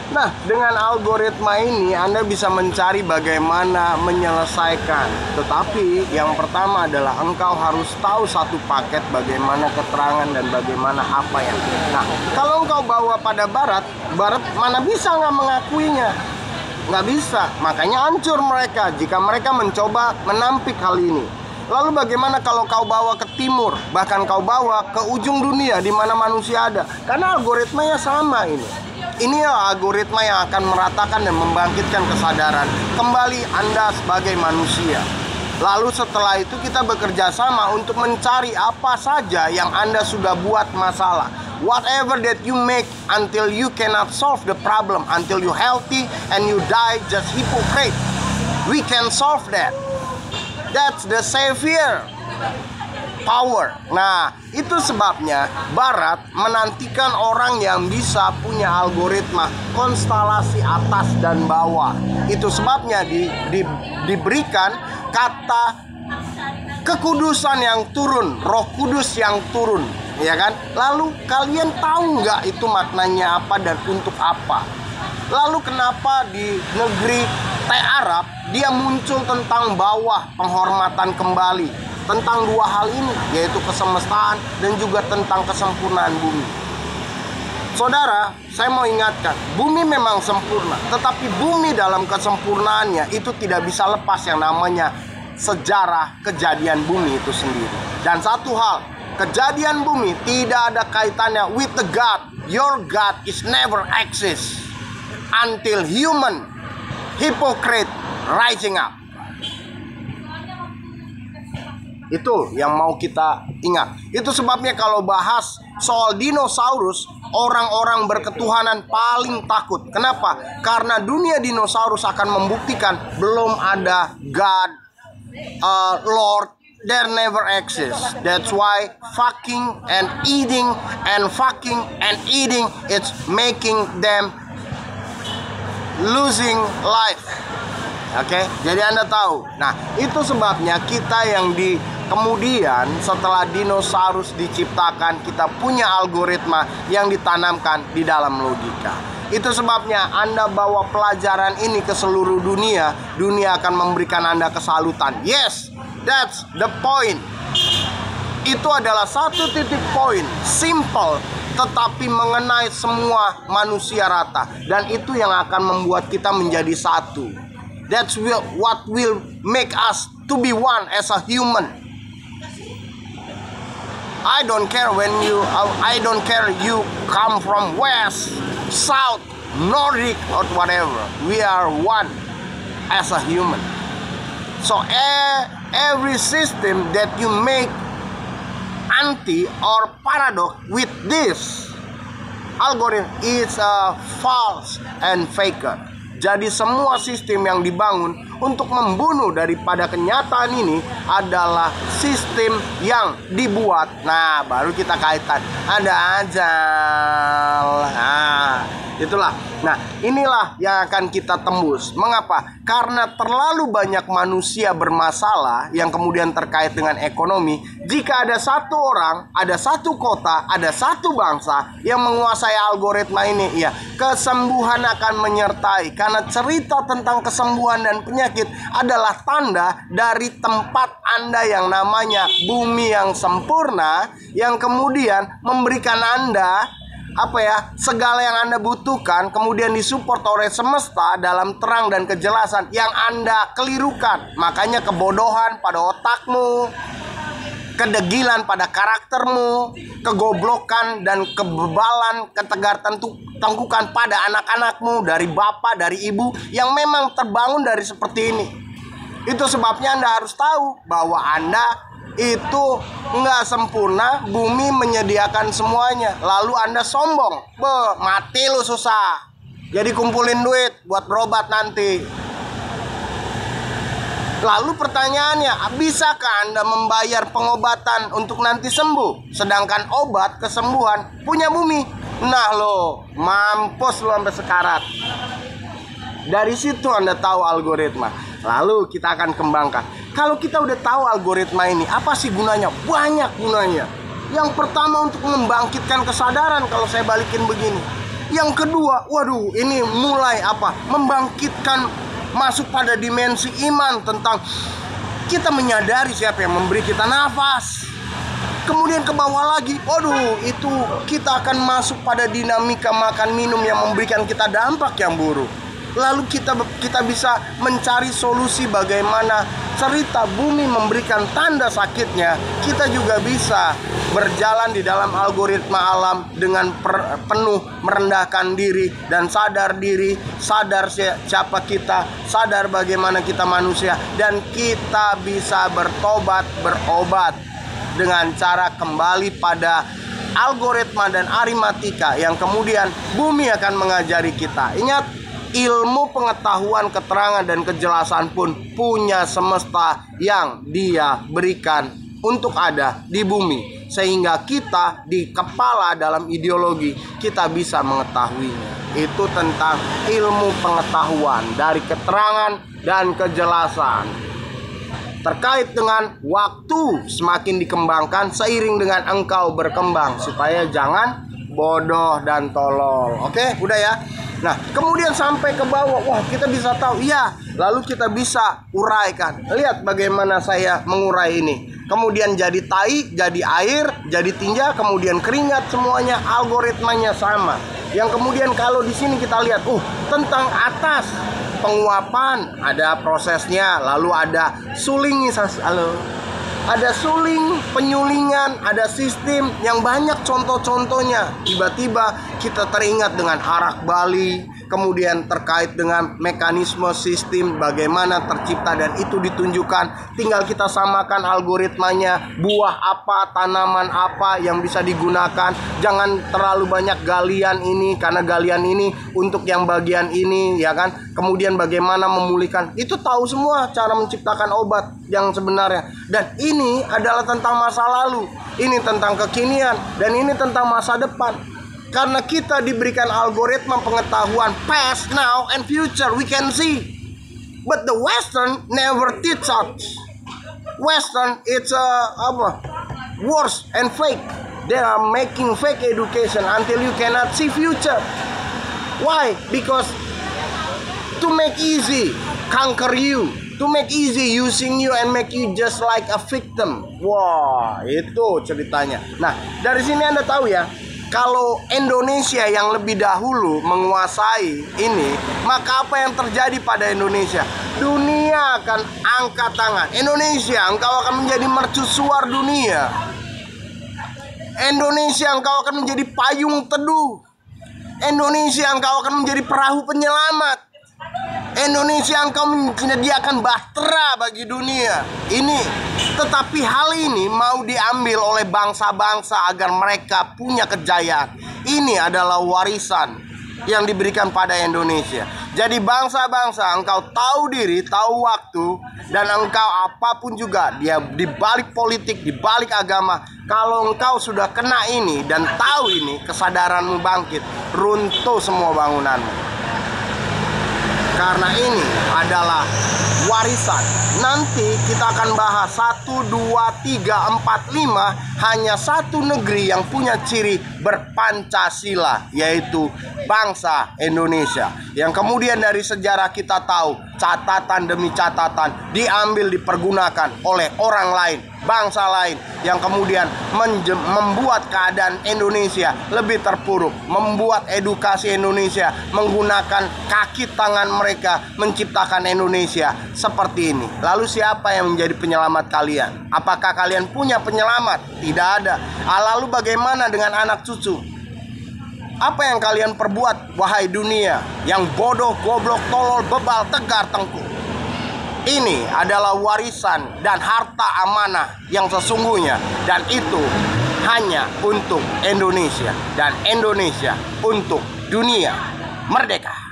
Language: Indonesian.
Nah, dengan algoritma ini Anda bisa mencari bagaimana menyelesaikan. Tetapi yang pertama adalah engkau harus tahu satu paket bagaimana keterangan dan bagaimana apa yang. Nah, kalau engkau bawa pada barat mana bisa nggak mengakuinya? Nggak bisa. Makanya hancur mereka jika mereka mencoba menampik hal ini. Lalu bagaimana kalau kau bawa ke timur, bahkan kau bawa ke ujung dunia di mana manusia ada? Karena algoritmanya sama ini. Ini algoritma yang akan meratakan dan membangkitkan kesadaran kembali Anda sebagai manusia. Lalu setelah itu kita bekerja sama untuk mencari apa saja yang Anda sudah buat masalah. Whatever that you make until you cannot solve the problem, until you healthy and you die just hypocrite. We can solve that. That's the savior power. Nah, itu sebabnya Barat menantikan orang yang bisa punya algoritma konstelasi atas dan bawah. Itu sebabnya diberikan kata kekudusan yang turun, Roh Kudus yang turun, ya kan? Lalu kalian tahu nggak itu maknanya apa dan untuk apa? Lalu kenapa di negeri Arab dia muncul tentang bawah, penghormatan kembali, tentang dua hal ini, yaitu kesemestaan dan juga tentang kesempurnaan bumi. Saudara, saya mau ingatkan, bumi memang sempurna, tetapi bumi dalam kesempurnaannya itu tidak bisa lepas yang namanya sejarah kejadian bumi itu sendiri. Dan satu hal, kejadian bumi tidak ada kaitannya with the God. Your God is never exist until human hypocrite rising up. Itu yang mau kita ingat. Itu sebabnya kalau bahas soal dinosaurus, orang-orang berketuhanan paling takut. Kenapa? Karena dunia dinosaurus akan membuktikan belum ada God, Lord, there never exist. That's why fucking and eating and fucking and eating, it's making them losing life. Oke, jadi Anda tahu. Nah, itu sebabnya kita yang kemudian setelah dinosaurus diciptakan, kita punya algoritma yang ditanamkan di dalam logika. Itu sebabnya Anda bawa pelajaran ini ke seluruh dunia, dunia akan memberikan Anda kesalutan. Yes, that's the point. Itu adalah satu titik poin, simple, tetapi mengenai semua manusia rata. Dan itu yang akan membuat kita menjadi satu. That's what will make us to be one as a human. I don't care I don't care you come from west, south, Nordic or whatever. We are one as a human. So every system that you make anti or paradox with this algorithm is a false and faker. Jadi semua sistem yang dibangun untuk membunuh daripada kenyataan ini adalah sistem yang dibuat. Nah, baru kita kaitan. Ada aja. Nah, itulah. Nah, inilah yang akan kita tembus. Mengapa? Karena terlalu banyak manusia bermasalah yang kemudian terkait dengan ekonomi. Jika ada satu orang, ada satu kota, ada satu bangsa yang menguasai algoritma ini, ya, kesembuhan akan menyertai. Karena cerita tentang kesembuhan dan penyakit adalah tanda dari tempat Anda yang namanya bumi yang sempurna, yang kemudian memberikan Anda segala yang Anda butuhkan, kemudian disupport oleh semesta dalam terang dan kejelasan yang Anda kelirukan. Makanya kebodohan pada otakmu, kedegilan pada karaktermu, kegoblokan dan kebebalan, ketegar-tengkukan pada anak-anakmu dari bapak, dari ibu yang memang terbangun dari seperti ini. Itu sebabnya Anda harus tahu bahwa Anda itu nggak sempurna, bumi menyediakan semuanya. Lalu Anda sombong, mati lu susah. Jadi kumpulin duit buat berobat nanti. Lalu pertanyaannya, bisakah Anda membayar pengobatan untuk nanti sembuh? Sedangkan obat kesembuhan punya bumi. Nah lo, mampus lo sampai sekarat. Dari situ Anda tahu algoritma. Lalu kita akan kembangkan. Kalau kita udah tahu algoritma ini, apa sih gunanya? Banyak gunanya. Yang pertama untuk membangkitkan kesadaran. Kalau saya balikin begini, Yang kedua, waduh, ini mulai apa? Membangkitkan, masuk pada dimensi iman tentang kita menyadari siapa yang memberi kita nafas. Kemudian ke bawah lagi, waduh, itu kita akan masuk pada dinamika makan minum yang memberikan kita dampak yang buruk. Lalu kita bisa mencari solusi bagaimana cerita bumi memberikan tanda sakitnya. Kita juga bisa berjalan di dalam algoritma alam dengan penuh merendahkan diri dan sadar diri, sadar siapa kita, sadar bagaimana kita manusia, dan kita bisa berobat dengan cara kembali pada algoritma dan aritmatika yang kemudian bumi akan mengajari kita. Ingat, ilmu pengetahuan, keterangan, dan kejelasan pun punya semesta yang dia berikan untuk ada di bumi, sehingga kita di kepala dalam ideologi kita bisa mengetahuinya. Itu tentang ilmu pengetahuan dari keterangan dan kejelasan. Terkait dengan waktu semakin dikembangkan seiring dengan engkau berkembang, supaya jangan bodoh dan tolol. Oke, udah ya. Nah, kemudian sampai ke bawah, wah, kita bisa tahu, iya. Lalu kita bisa uraikan. Lihat bagaimana saya mengurai ini. Kemudian jadi tai, jadi air, jadi tinja, kemudian keringat, semuanya algoritmanya sama. Yang kemudian kalau di sini kita lihat, tentang atas penguapan ada prosesnya, lalu ada sulingisasi, ada suling, penyulingan, ada sistem yang banyak contoh-contohnya. Tiba-tiba kita teringat dengan arak Bali, kemudian terkait dengan mekanisme sistem bagaimana tercipta, dan itu ditunjukkan. Tinggal kita samakan algoritmanya, buah apa, tanaman apa yang bisa digunakan. Jangan terlalu banyak galian ini, karena galian ini untuk yang bagian ini, ya kan. Kemudian bagaimana memulihkan, itu tahu semua cara menciptakan obat yang sebenarnya. Dan ini adalah tentang masa lalu, ini tentang kekinian, dan ini tentang masa depan. Karena kita diberikan algoritma pengetahuan past, now, and future, we can see. But the Western never teach us. Western, it's worse and fake. They are making fake education until you cannot see future. Why? Because to make easy, conquer you, to make easy using you and make you just like a victim. Wah, itu ceritanya. Nah, dari sini Anda tahu ya, kalau Indonesia yang lebih dahulu menguasai ini, maka apa yang terjadi pada Indonesia? Dunia akan angkat tangan. Indonesia, engkau akan menjadi mercusuar dunia. Indonesia, engkau akan menjadi payung teduh. Indonesia, engkau akan menjadi perahu penyelamat. Indonesia, engkau menyediakan bahtera bagi dunia ini. Tetapi hal ini mau diambil oleh bangsa-bangsa agar mereka punya kejayaan. Ini adalah warisan yang diberikan pada Indonesia. Jadi bangsa-bangsa, engkau tahu diri, tahu waktu, dan engkau apapun juga, dia di balik politik, di balik agama. Kalau engkau sudah kena ini dan tahu ini, kesadaranmu bangkit, runtuh semua bangunanmu. Karena ini adalah warisan. Nanti kita akan bahas 1, 2, 3, 4, 5. Hanya satu negeri yang punya ciri berpancasila, yaitu bangsa Indonesia. Yang kemudian dari sejarah kita tahu, catatan demi catatan diambil, dipergunakan oleh orang lain, bangsa lain, yang kemudian membuat keadaan Indonesia lebih terpuruk, membuat edukasi Indonesia menggunakan kaki tangan mereka menciptakan Indonesia seperti ini. Lalu siapa yang menjadi penyelamat kalian? Apakah kalian punya penyelamat? Tidak ada. Lalu bagaimana dengan anak cucu? Apa yang kalian perbuat, wahai dunia yang bodoh, goblok, tolol, bebal, tegar, tengkuk? Ini adalah warisan dan harta amanah yang sesungguhnya, dan itu hanya untuk Indonesia, dan Indonesia untuk dunia merdeka.